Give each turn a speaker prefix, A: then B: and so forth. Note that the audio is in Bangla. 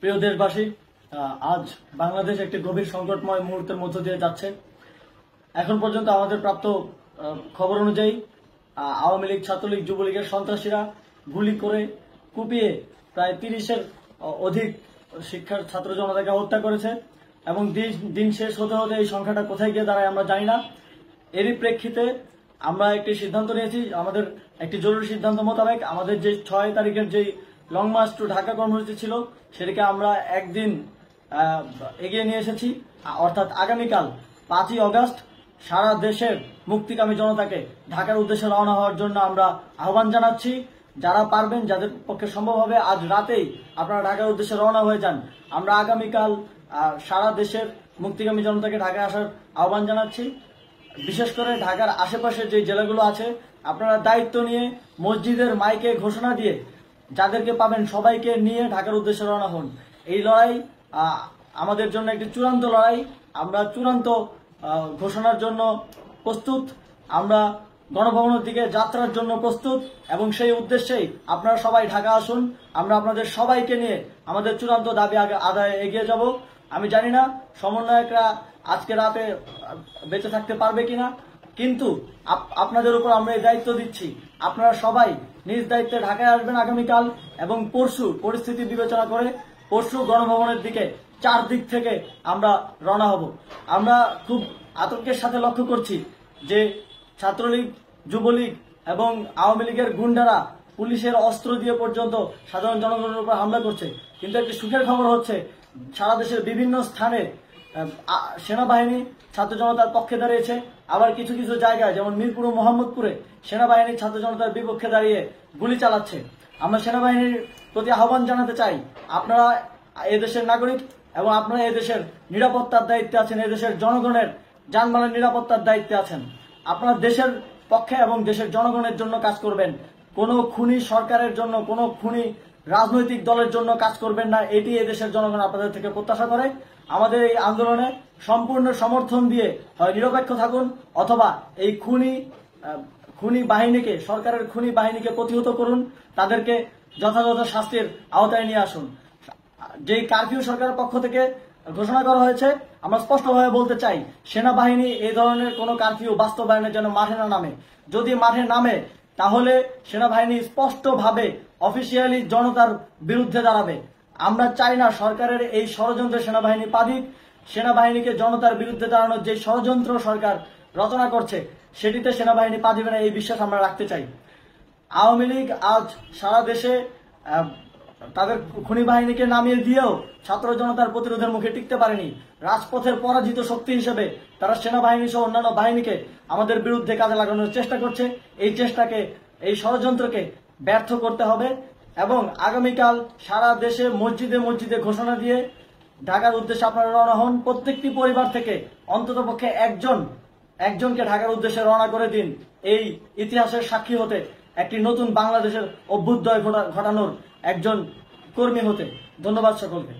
A: প্রিয় দেশবাসী, আজ বাংলাদেশ একটি গভীর সংকটময় মুহূর্তের মধ্য দিয়ে যাচ্ছে। এখন পর্যন্ত আমাদের প্রাপ্ত খবর অনুযায়ী আওয়ামী লীগ, ছাত্রলীগ, যুবলীগের সন্ত্রাসীরা গুলি করে কুপিয়ে প্রায় 30-এর অধিক শিক্ষার ছাত্র জনতাকে হত্যা করেছে এবং দিন শেষ হতে হতে এই সংখ্যাটা কোথায় গিয়ে দাঁড়ায় আমরা জানি না। এরই প্রেক্ষিতে আমরা একটি সিদ্ধান্ত নিয়েছি। আমাদের একটি জরুরি সিদ্ধান্ত মোতাবেক আমাদের যে 6 তারিখের যে লং মার্চ টু ঢাকা কর্মসূচি ছিল সেটাকে আমরা একদিন এগিয়ে নিয়ে এসেছি। অর্থাৎ আগামীকাল 5ই অগস্ট সারা দেশের মুক্তিকামী জনতাকে ঢাকার উদ্দেশ্যে রওনা হওয়ার জন্য আমরা আহ্বান জানাচ্ছি। যারা পারবেন, যাদের পক্ষে সম্ভব হবে, আজ রাতেই আপনারা ঢাকার উদ্দেশ্যে রওনা হয়ে যান। আমরা আগামীকাল সারা দেশের মুক্তিকামী জনতাকে ঢাকায় আসার আহ্বান জানাচ্ছি। বিশেষ করে ঢাকার আশেপাশের যে জেলাগুলো আছে, আপনারা দায়িত্ব নিয়ে মসজিদের মাইকে ঘোষণা দিয়ে যাদেরকে পাবেন সবাইকে নিয়ে ঢাকার উদ্দেশ্যে রওনা হন। এই লড়াই আমাদের জন্য একটি চূড়ান্ত লড়াই। আমরা চূড়ান্ত ঘোষণার জন্য প্রস্তুত। আমরা গণভবনের দিকে যাত্রার জন্য প্রস্তুত এবং সেই উদ্দেশ্যেই আপনারা সবাই ঢাকা আসুন। আমরা আপনাদের সবাইকে নিয়ে আমাদের চূড়ান্ত দাবি আদায়ে এগিয়ে যাব। আমি জানি না সমন্বয়করা আজকে রাতে বেঁচে থাকতে পারবে কিনা, কিন্তু আপনাদের উপর আমরা এই দায়িত্ব দিচ্ছি। আপনারা সবাই নিজ দায়িত্বে ঢাকায় আসবেন আগামীকাল এবং পরশু পরিস্থিতি বিবেচনা করে পরশু গণভবনের দিকে 4 দিক থেকে আমরা রওনা হব। আমরা খুব আতঙ্কের সাথে লক্ষ্য করছি যে ছাত্রলীগ, যুবলীগ এবং আওয়ামী লীগের গুন্ডারা পুলিশের অস্ত্র দিয়ে পর্যন্ত সাধারণ জনগণের উপর হামলা করছে। কিন্তু একটি সুখের খবর হচ্ছে, সারা দেশের বিভিন্ন স্থানে সেনাবাহিনী ছাত্র জনতার পক্ষে দাঁড়িয়েছে। আবার কিছু কিছু জায়গায় যেমন মিরপুর ও মোহাম্মদপুরে সেনাবাহিনী ছাত্র জনতার বিপক্ষে দাঁড়িয়ে গুলি চালাচ্ছে। আমরা সেনাবাহিনীর প্রতি আহ্বান জানাতে চাই, আপনারা এদেশের নাগরিক এবং আপনারা এদেশের নিরাপত্তার দায়িত্বে আছেন, এদেশের জনগণের যানবাহনের নিরাপত্তার দায়িত্বে আছেন। আপনারা দেশের পক্ষে এবং দেশের জনগণের জন্য কাজ করবেন। কোনো খুনি সরকারের জন্য, কোনো খুনি রাজনৈতিক দলের জন্য কাজ করবেন না। এটি এদেশের জনগণ আপনাদের থেকে প্রত্যাশা করে। আমাদের এই আন্দোলনে সম্পূর্ণ সমর্থন দিয়ে হয় নিরপেক্ষ থাকুন, অথবা এই খুনি বাহিনীকে, সরকারের খুনি বাহিনীকে প্রতিহত করুন, তাদেরকে যথাযথ শাস্তির আওতায় নিয়ে আসুন। যে কারফিউ সরকারের পক্ষ থেকে ঘোষণা করা হয়েছে, আমরা স্পষ্টভাবে বলতে চাই, সেনাবাহিনী এই ধরনের কোনো কারফিউ বাস্তবায়নের জন্য মাঠে না নামে। যদি মাঠে নামে তাহলে সেনাবাহিনী স্পষ্টভাবে অফিসিয়ালি জনতার বিরুদ্ধে দাঁড়াবে। আমরা চাই না সরকারের এই ষড়যন্ত্রে সেনাবাহিনী পা দিক। সেনাবাহিনীকে জনতার বিরুদ্ধে দাঁড়ানোর যে ষড়যন্ত্র সরকার রচনা করছে সেটিতে সেনাবাহিনী পা দিবে না, এই বিশ্বাস আমরা রাখতে চাই। আওয়ামী লীগ আজ সারা দেশে তাদের খুনি বাহিনীকে নামিয়ে দিয়েও ছাত্র জনতার প্রতিরোধের মুখে টিকতে পারেনি। রাজপথের পরাজিত শক্তি হিসেবে তারা সেনাবাহিনী সহ অন্যান্য বাহিনীকে আমাদের বিরুদ্ধে কাজে লাগানোর চেষ্টা করছে। এই চেষ্টাকে, এই ষড়যন্ত্রকে ব্যর্থ করতে হবে এবং আগামীকাল সারা দেশে মসজিদে মসজিদে ঘোষণা দিয়ে ঢাকার উদ্দেশ্যে আপনারা রওনা হন। প্রত্যেকটি পরিবার থেকে অন্ততপক্ষে একজনকে ঢাকার উদ্দেশ্যে রওনা করে দিন, এই ইতিহাসের সাক্ষী হতে, একটি নতুন বাংলাদেশের অভ্যুদয় ঘটানোর একজন কর্মী হতে। ধন্যবাদ সকলকে।